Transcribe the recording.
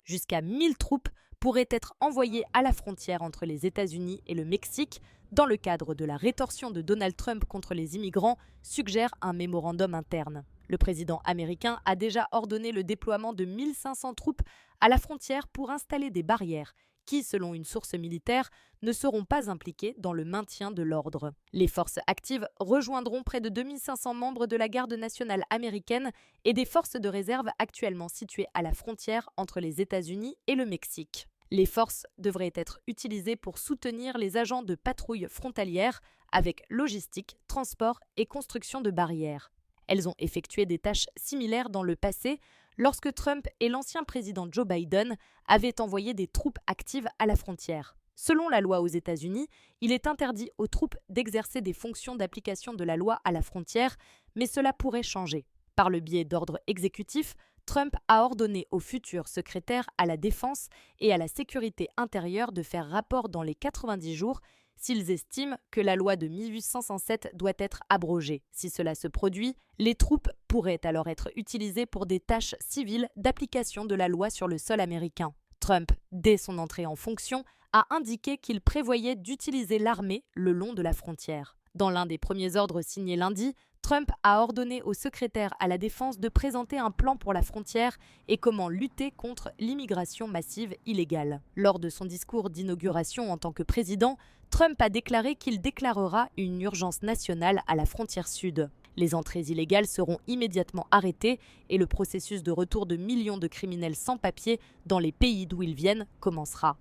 Jusqu'à 1000 troupes pourraient être envoyées à la frontière entre les États-Unis et le Mexique dans le cadre de la rétorsion de Donald Trump contre les immigrants, suggère un mémorandum interne. Le président américain a déjà ordonné le déploiement de 1500 troupes à la frontière pour installer des barrières qui, selon une source militaire, ne seront pas impliquées dans le maintien de l'ordre. Les forces actives rejoindront près de 2500 membres de la garde nationale américaine et des forces de réserve actuellement situées à la frontière entre les États-Unis et le Mexique. Les forces devraient être utilisées pour soutenir les agents de patrouille frontalière avec logistique, transport et construction de barrières. Elles ont effectué des tâches similaires dans le passé, lorsque Trump et l'ancien président Joe Biden avaient envoyé des troupes actives à la frontière. Selon la loi aux États-Unis, il est interdit aux troupes d'exercer des fonctions d'application de la loi à la frontière, mais cela pourrait changer. Par le biais d'ordres exécutifs, Trump a ordonné aux futurs secrétaires à la Défense et à la Sécurité intérieure de faire rapport dans les 90 jours s'ils estiment que la loi de 1807 doit être abrogée. Si cela se produit, les troupes pourraient alors être utilisées pour des tâches civiles d'application de la loi sur le sol américain. Trump, dès son entrée en fonction, a indiqué qu'il prévoyait d'utiliser l'armée le long de la frontière. Dans l'un des premiers ordres signés lundi, Trump a ordonné au secrétaire à la Défense de présenter un plan pour la frontière et comment lutter contre l'immigration massive illégale. Lors de son discours d'inauguration en tant que président, Trump a déclaré qu'il déclarera une urgence nationale à la frontière sud. Les entrées illégales seront immédiatement arrêtées et le processus de retour de millions de criminels sans papier dans les pays d'où ils viennent commencera.